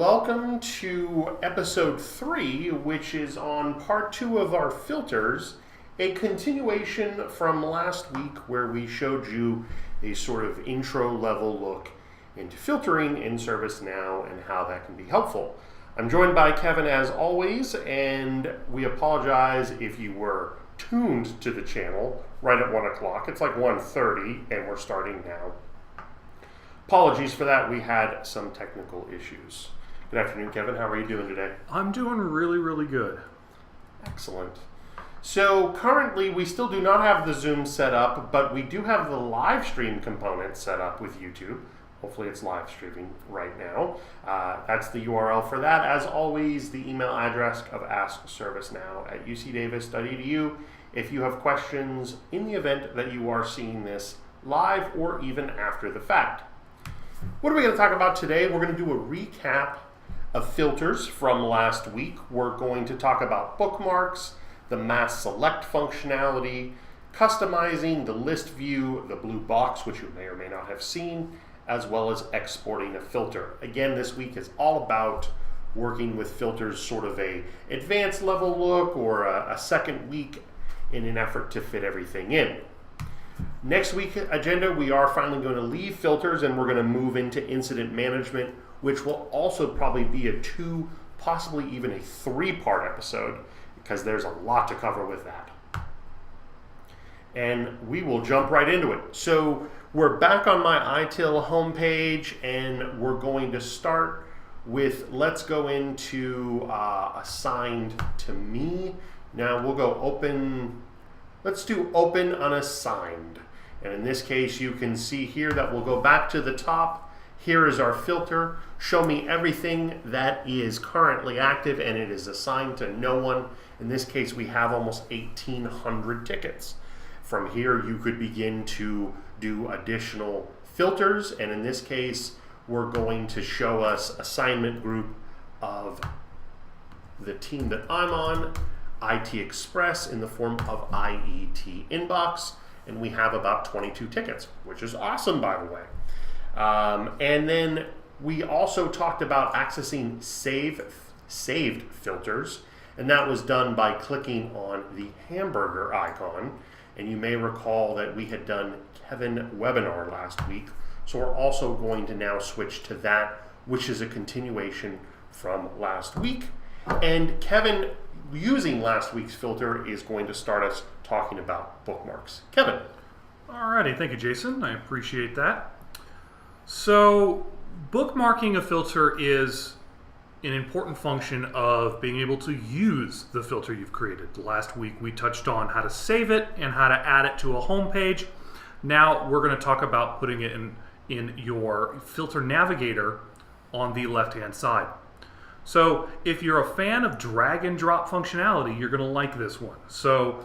welcome to episode 3, which is on part 2 of our filters, a continuation from last week where we showed you a sort of intro level look into filtering in ServiceNow and how that can be helpful. I'm joined by Kevin as always, and we apologize if you were tuned to the channel right at 1 o'clock. It's like 1:30 and we're starting now. Apologies for that. We had some technical issues. Good afternoon, Kevin. How are you doing today? I'm doing really good. Excellent. So currently we still do not have the Zoom set up, but we do have the live stream component set up with YouTube. Hopefully it's live streaming right now. That's the URL for that. As always, the email address of askservicenow@ucdavis.edu if you have questions in the event that you are seeing this live or even after the fact. What are we going to talk about today? We're going to do a recap of filters from last week. We're going to talk about bookmarks, the mass select functionality, customizing the list view, the blue box, which you may or may not have seen, as well as exporting a filter. Again, this week is all about working with filters, sort of a advanced level look or a second week in an effort to fit everything in. Next week's agenda, we are finally going to leave filters and we're going to move into incident management, which will also probably be a 2, possibly even a 3-part episode, because there's a lot to cover with that. And we will jump right into it. So we're back on my ITIL homepage and we're going to start with, let's go into assigned to me. Now we'll go open, let's do open unassigned. And in this case, you can see here that we'll go back to the top. Here is our filter. Show me everything that is currently active and it is assigned to no one. In this case, we have almost 1,800 tickets. From here, you could begin to do additional filters. And in this case, we're going to show us assignment group of the team that I'm on, IT Express in the form of IET Inbox. And we have about 22 tickets, which is awesome, by the way. And then we also talked about accessing saved filters, and that was done by clicking on the hamburger icon. And you may recall that we had done Kevin webinar last week, so we're also going to now switch to that, which is a continuation from last week. And Kevin, using last week's filter, is going to start us talking about bookmarks. Kevin. Alrighty, thank you, Jason. I appreciate that. So, bookmarking a filter is an important function of being able to use the filter you've created. Last week we touched on how to save it and how to add it to a home page. Now we're going to talk about putting it in your filter navigator on the left-hand side. So if you're a fan of drag and drop functionality, you're going to like this one. So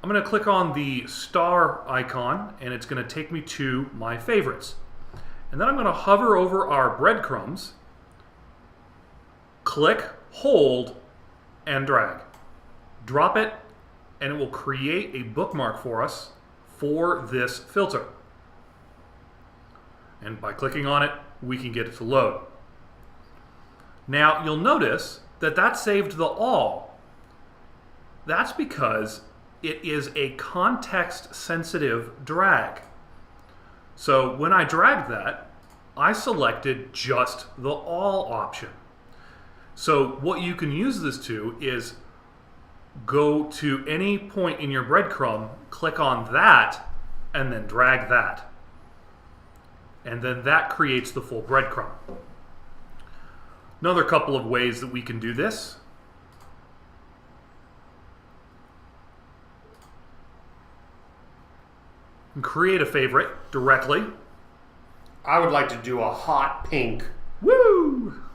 I'm going to click on the star icon and it's going to take me to my favorites. And then I'm going to hover over our breadcrumbs, click, hold, and drag. Drop it and it will create a bookmark for us for this filter. And by clicking on it, we can get it to load. Now, you'll notice that that saved the all. That's because it is a context-sensitive drag. So when I dragged that, I selected just the all option. So what you can use this to is go to any point in your breadcrumb, click on that, and then drag that. And then that creates the full breadcrumb. Another couple of ways that we can do this. Create a favorite directly. I would like to do a hot pink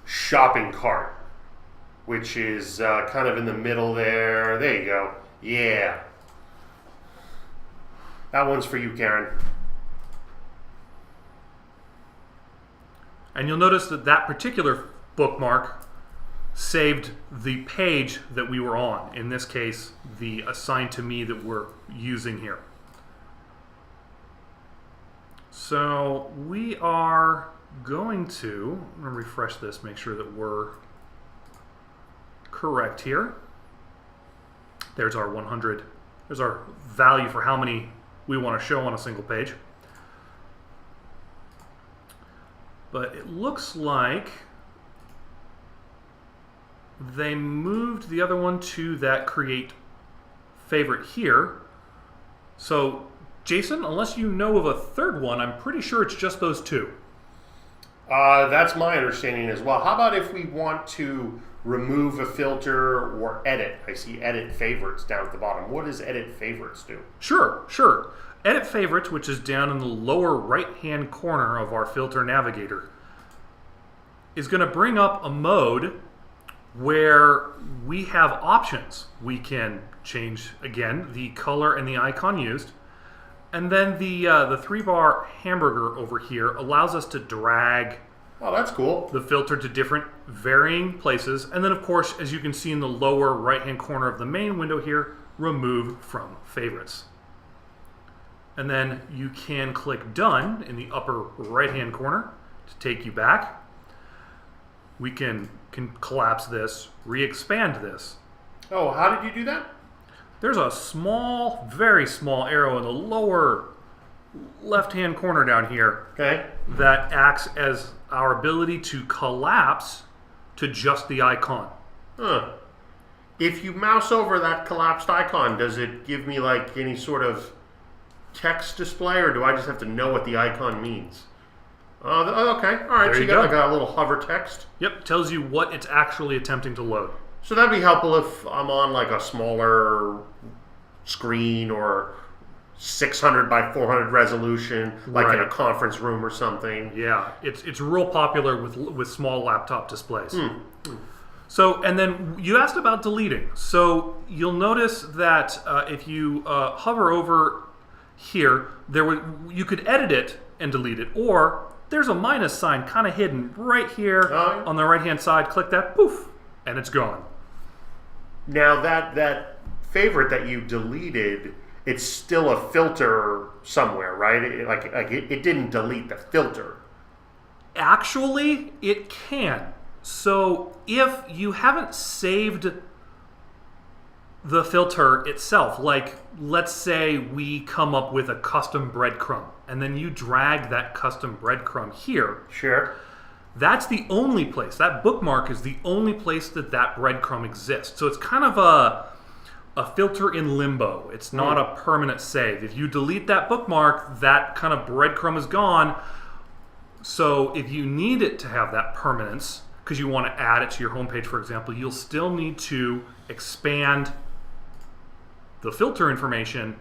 shopping cart, which is kind of in the middle there. There you go. Yeah. That one's for you, Karen. And you'll notice that that particular bookmark saved the page that we were on. In this case, the assigned to me that we're using here. So we are going to, I'm going to refresh this, make sure that we're correct here. There's our 100. There's our value for how many we want to show on a single page. But it looks like they moved the other one to that create favorite here. So, Jason, unless you know of a third one, I'm pretty sure it's just those two. That's my understanding as well. How about if we want to remove a filter or edit? I see edit favorites down at the bottom. What does edit favorites do? Sure. Edit favorites, which is down in the lower right-hand corner of our filter navigator, is going to bring up a mode where we have options. We can change, again, the color and the icon used. And then the 3-bar hamburger over here allows us to drag that's cool. the filter to different varying places. And then, of course, as you can see in the lower right-hand corner of the main window here, remove from favorites. And then you can click Done in the upper right-hand corner to take you back. We can collapse this, re-expand this. Oh, how did you do that? There's a small, very small arrow in the lower left-hand corner down here that acts as our ability to collapse to just the icon. If you mouse over that collapsed icon, does it give me like any sort of text display, or do I just have to know what the icon means? Okay, all right. There So you got go. like a little hover text. Yep, tells you what it's actually attempting to load. So that'd be helpful if I'm on like a smaller screen or 600 by 400 resolution, like in a Right. conference room or something. Yeah, it's real popular with small laptop displays. So, and then you asked about deleting. So you'll notice that if you hover over here, you could edit it and delete it, or there's a minus sign kind of hidden right here on the right-hand side. Click that, poof, and it's gone. Now that favorite that you deleted, it's still a filter somewhere, right? It didn't delete the filter. Actually, it can. So if you haven't saved the filter itself, like let's say we come up with a custom breadcrumb, and then you drag that custom breadcrumb here. Sure. That's the only place, that bookmark is the only place that breadcrumb exists. So it's kind of a filter in limbo. It's not a permanent save. If you delete that bookmark, that kind of breadcrumb is gone. So if you need it to have that permanence, because you want to add it to your homepage, for example, you'll still need to expand the filter information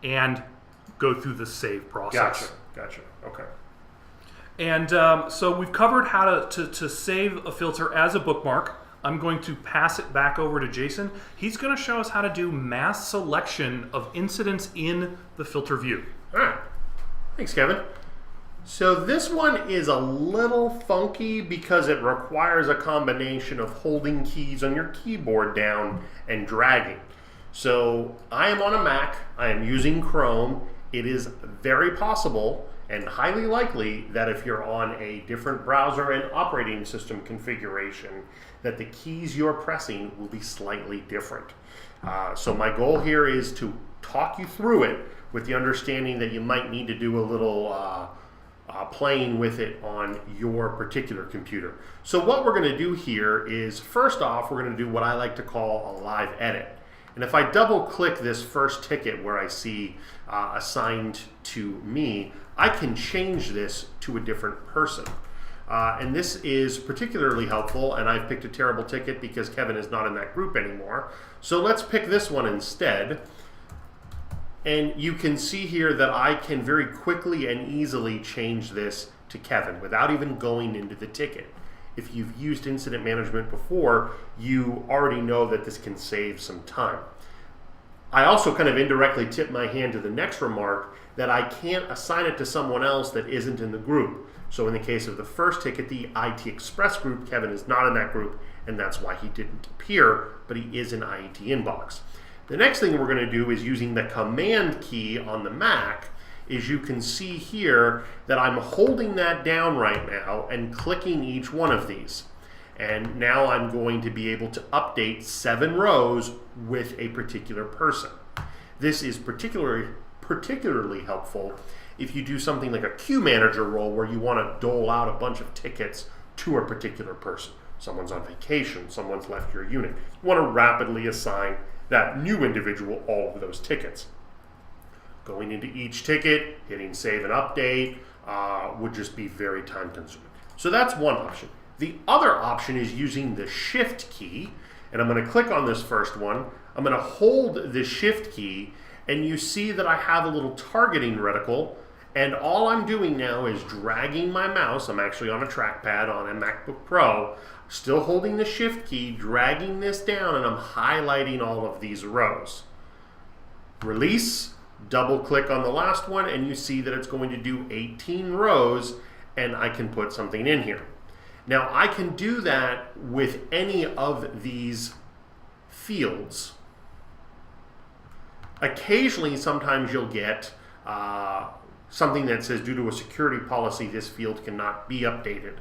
and go through the save process. Gotcha. Okay. And so we've covered how to save a filter as a bookmark. I'm going to pass it back over to Jason. He's going to show us how to do mass selection of incidents in the filter view. All right. Thanks, Kevin. So this one is a little funky because it requires a combination of holding keys on your keyboard down and dragging. So I am on a Mac. I am using Chrome. It is very possible and highly likely that if you're on a different browser and operating system configuration, that the keys you're pressing will be slightly different. So my goal here is to talk you through it with the understanding that you might need to do a little playing with it on your particular computer. So what we're going to do here is, first off, we're going to do what I like to call a live edit. And if I double click this first ticket where I see assigned to me, I can change this to a different person. And this is particularly helpful, and I've picked a terrible ticket because Kevin is not in that group anymore. So let's pick this one instead. And you can see here that I can very quickly and easily change this to Kevin without even going into the ticket. If you've used incident management before, you already know that this can save some time. I also kind of indirectly tip my hand to the next remark that I can't assign it to someone else that isn't in the group. So in the case of the first ticket, the IT Express group, Kevin is not in that group, and that's why he didn't appear, but he is in IET Inbox. The next thing we're going to do is using the Command key on the Mac is you can see here that I'm holding that down right now and clicking each one of these. And now I'm going to be able to update 7 rows with a particular person. This is particularly helpful if you do something like a queue manager role where you want to dole out a bunch of tickets to a particular person. Someone's on vacation, someone's left your unit. You want to rapidly assign that new individual all of those tickets. Going into each ticket, hitting save and update would just be very time consuming. So that's one option. The other option is using the shift key, and I'm going to click on this first one. I'm going to hold the shift key, and you see that I have a little targeting reticle, and all I'm doing now is dragging my mouse. I'm actually on a trackpad on a MacBook Pro, still holding the shift key, dragging this down, and I'm highlighting all of these rows. Release, double click on the last one, and you see that it's going to do 18 rows, and I can put something in here. Now I can do that with any of these fields. Occasionally, sometimes you'll get something that says, due to a security policy, this field cannot be updated.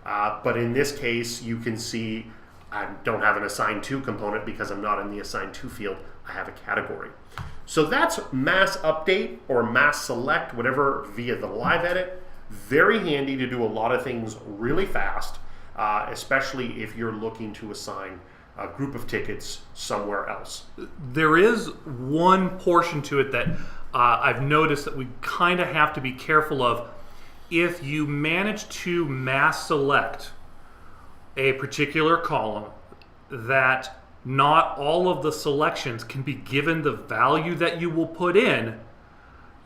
But in this case, you can see I don't have an assign to component because I'm not in the assign to field. I have a category. So that's mass update or mass select, whatever, via the live edit. Very handy to do a lot of things really fast, especially if you're looking to assign a group of tickets somewhere else. There is one portion to it that I've noticed that we kind of have to be careful of. If you manage to mass select a particular column, that not all of the selections can be given the value that you will put in,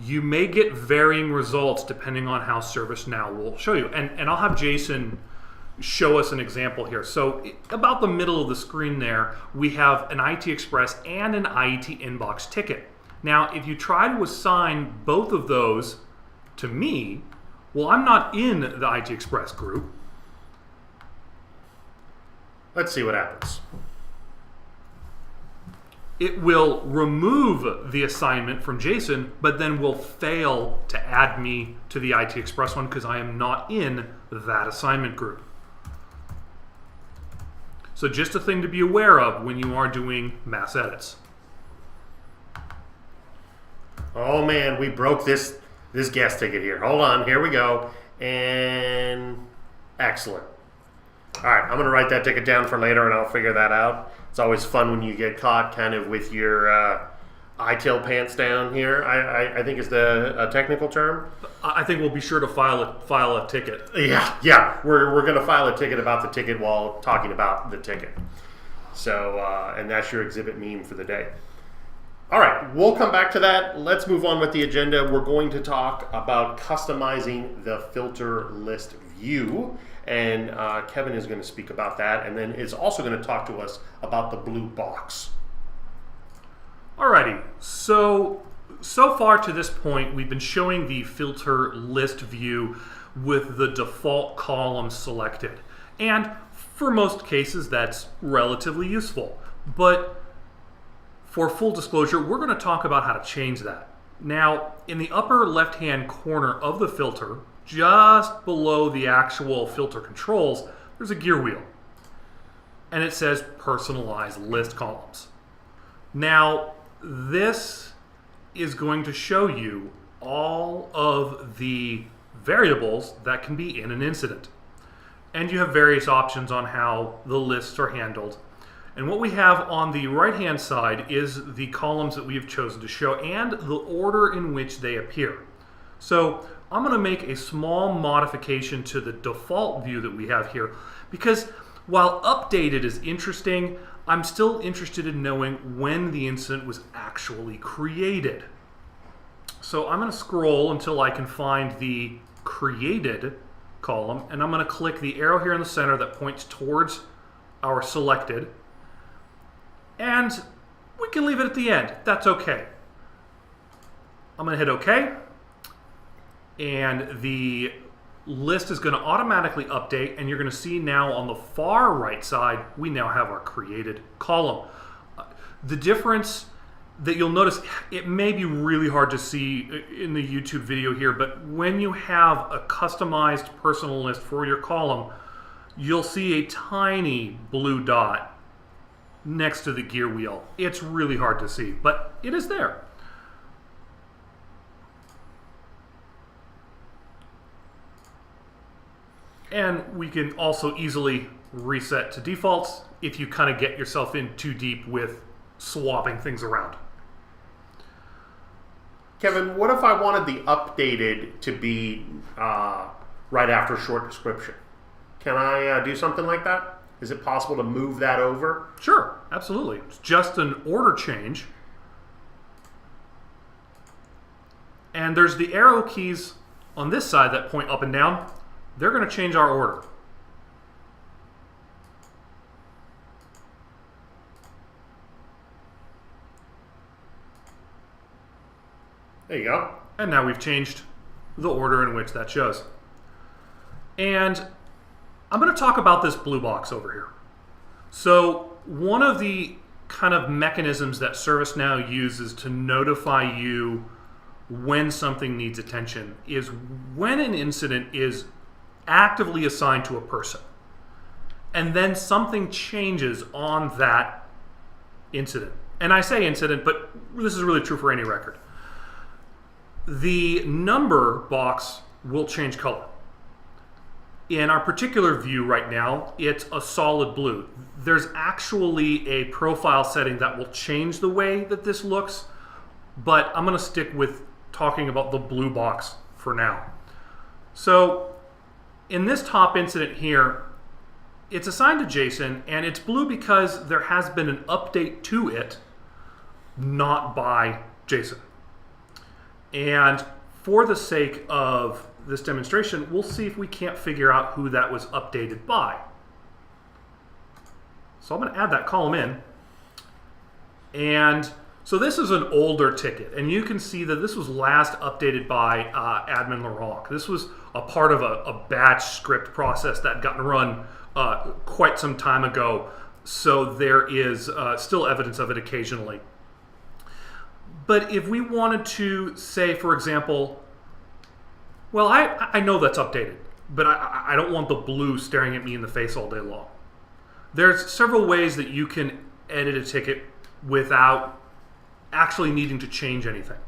you may get varying results depending on how ServiceNow will show you. And I'll have Jason show us an example here. So about the middle of the screen there, we have an IT Express and an IT Inbox ticket. Now, if you try to assign both of those to me, well, I'm not in the IT Express group. Let's see what happens. It will remove the assignment from Jason, but then will fail to add me to the IT Express one because I am not in that assignment group. So just a thing to be aware of when you are doing mass edits. Oh man, we broke this guest ticket here. Hold on, here we go. And excellent. All right, I'm going to write that ticket down for later and I'll figure that out. It's always fun when you get caught kind of with your ITIL pants down here, I think is the technical term. I think we'll be sure to file a ticket. Yeah. We're going to file a ticket about the ticket while talking about the ticket. So, and that's your exhibit meme for the day. All right, we'll come back to that. Let's move on with the agenda. We're going to talk about customizing the filter list view. And Kevin is going to speak about that, and then is also going to talk to us about the blue box. Alrighty, so far to this point, we've been showing the filter list view with the default column selected. And for most cases, that's relatively useful. But for full disclosure, we're going to talk about how to change that. Now, in the upper left-hand corner of the filter, just below the actual filter controls, there's a gear wheel. And it says personalize list columns. Now, this is going to show you all of the variables that can be in an incident. And you have various options on how the lists are handled. And what we have on the right-hand side is the columns that we have chosen to show and the order in which they appear. So I'm going to make a small modification to the default view that we have here because while updated is interesting, I'm still interested in knowing when the incident was actually created. So I'm going to scroll until I can find the created column, and I'm going to click the arrow here in the center that points towards our selected, and we can leave it at the end. That's okay. I'm going to hit OK. And the list is going to automatically update, and you're going to see now on the far right side, we now have our created column. The difference that you'll notice, it may be really hard to see in the YouTube video here, but when you have a customized personal list for your column, you'll see a tiny blue dot next to the gear wheel. It's really hard to see, but it is there. And we can also easily reset to defaults if you kind of get yourself in too deep with swapping things around. Kevin, what if I wanted the updated to be right after short description? Can I do something like that? Is it possible to move that over? Sure, absolutely. It's just an order change. And there's the arrow keys on this side that point up and down. They're going to change our order. There you go. And now we've changed the order in which that shows. And I'm going to talk about this blue box over here. So one of the kind of mechanisms that ServiceNow uses to notify you when something needs attention is when an incident is actively assigned to a person, and then something changes on that incident. And I say incident, but this is really true for any record. The number box will change color. In our particular view right now, it's a solid blue. There's actually a profile setting that will change the way that this looks, but I'm going to stick with talking about the blue box for now. So in this top incident here, it's assigned to Jason, and it's blue because there has been an update to it, not by Jason. And for the sake of this demonstration, we'll see if we can't figure out who that was updated by. So I'm going to add that column in. And so this is an older ticket, and you can see that this was last updated by admin Laurent. This was a part of a batch script process that got run quite some time ago, so there is still evidence of it occasionally. But if we wanted to say, for example, well, I know that's updated, but I don't want the blue staring at me in the face all day long. There's several ways that you can edit a ticket without actually needing to change anything.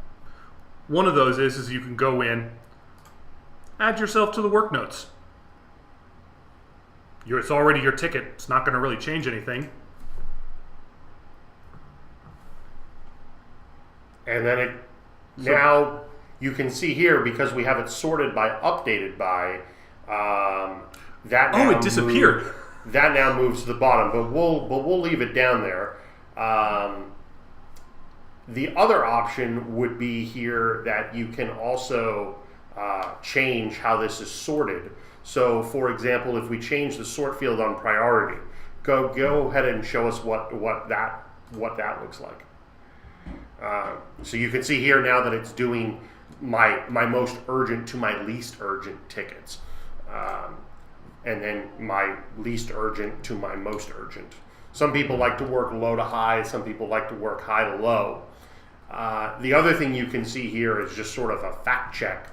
One of those is you can go in, add yourself to the work notes. It's already your ticket. It's not going to really change anything. And then now you can see here, because we have it sorted by updated by, that now it disappeared. That now moves to the bottom, but we'll leave it down there. The other option would be here that you can also change how this is sorted. So, for example, if we change the sort field on priority, go ahead and show us what that looks like. So you can see here now that it's doing my most urgent to my least urgent tickets, and then my least urgent to my most urgent. Some people like to work low to high, some people like to work high to low. The other thing you can see here is just sort of a fact check.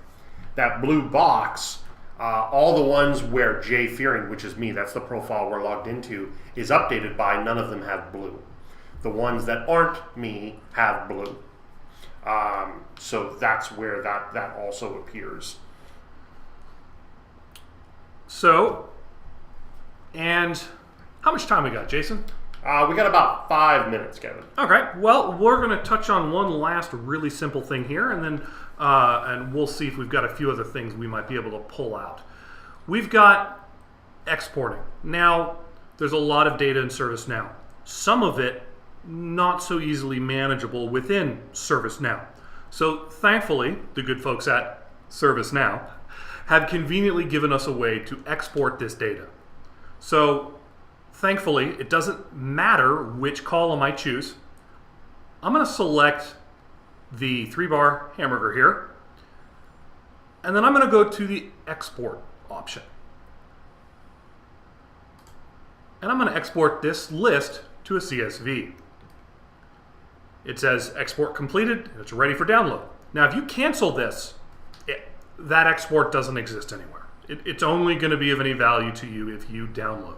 That blue box, all the ones where Jay Fearing, which is me, that's the profile we're logged into, is updated by, none of them have blue. The ones that aren't me have blue. So that's where that also appears. So, and how much time we got, Jason? We got about 5 minutes, Kevin. Okay, well, we're going to touch on one last really simple thing here, and then and we'll see if we've got a few other things we might be able to pull out. We've got exporting. Now, there's a lot of data in ServiceNow. Some of it not so easily manageable within ServiceNow. So thankfully, the good folks at ServiceNow have conveniently given us a way to export this data. So thankfully, it doesn't matter which column I choose. I'm going to select the 3-bar hamburger here, and then I'm going to go to the export option. And I'm going to export this list to a CSV. It says export completed, and it's ready for download. Now, if you cancel this, that export doesn't exist anywhere. It's only going to be of any value to you if you download.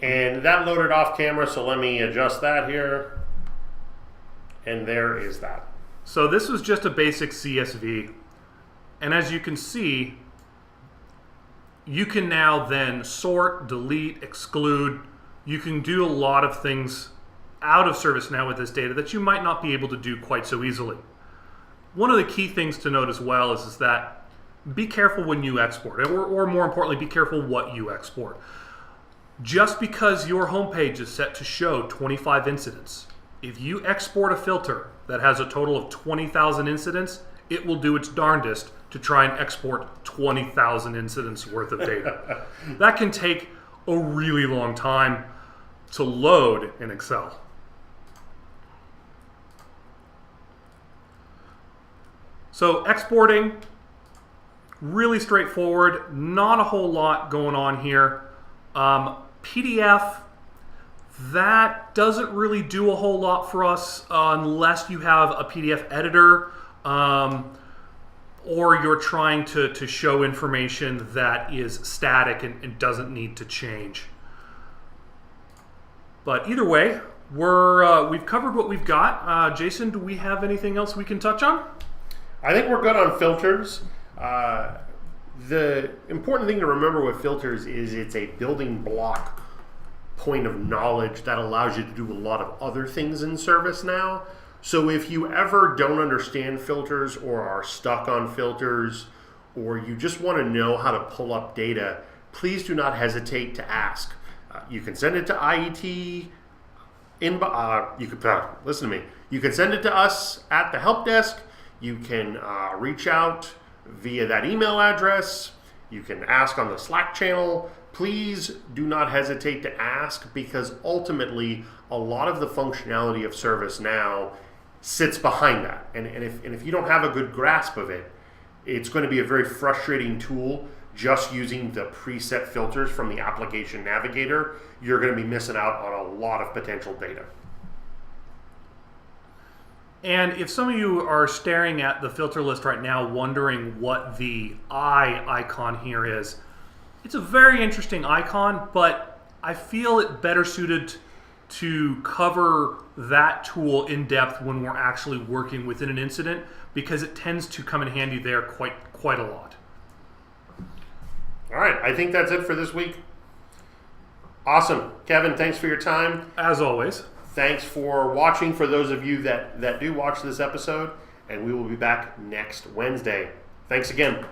And that loaded off camera, so let me adjust that here. And there is that. So this was just a basic CSV. And as you can see, you can now then sort, delete, exclude. You can do a lot of things out of ServiceNow with this data that you might not be able to do quite so easily. One of the key things to note as well is that be careful when you export, or more importantly, be careful what you export. Just because your homepage is set to show 25 incidents, if you export a filter that has a total of 20,000 incidents, it will do its darndest to try and export 20,000 incidents worth of data. That can take a really long time to load in Excel. So exporting, really straightforward, not a whole lot going on here. PDF, that doesn't really do a whole lot for us unless you have a PDF editor or you're trying to show information that is static and doesn't need to change. But either way, we've covered what we've got. Jason, do we have anything else we can touch on? I think we're good on filters. The important thing to remember with filters is it's a building block point of knowledge that allows you to do a lot of other things in ServiceNow. So if you ever don't understand filters or are stuck on filters, or you just want to know how to pull up data, please do not hesitate to ask. You can send it to IET. Listen to me. You can send it to us at the help desk. You can reach out via that email address. You can ask on the Slack channel. Please do not hesitate to ask, because ultimately a lot of the functionality of ServiceNow sits behind that. And if you don't have a good grasp of it, it's going to be a very frustrating tool just using the preset filters from the application navigator. You're going to be missing out on a lot of potential data. And if some of you are staring at the filter list right now wondering what the eye icon here is, it's a very interesting icon, but I feel it better suited to cover that tool in depth when we're actually working within an incident, because it tends to come in handy there quite a lot. All right, I think that's it for this week. Awesome. Kevin, thanks for your time. As always. Thanks for watching, for those of you that do watch this episode, and we will be back next Wednesday. Thanks again.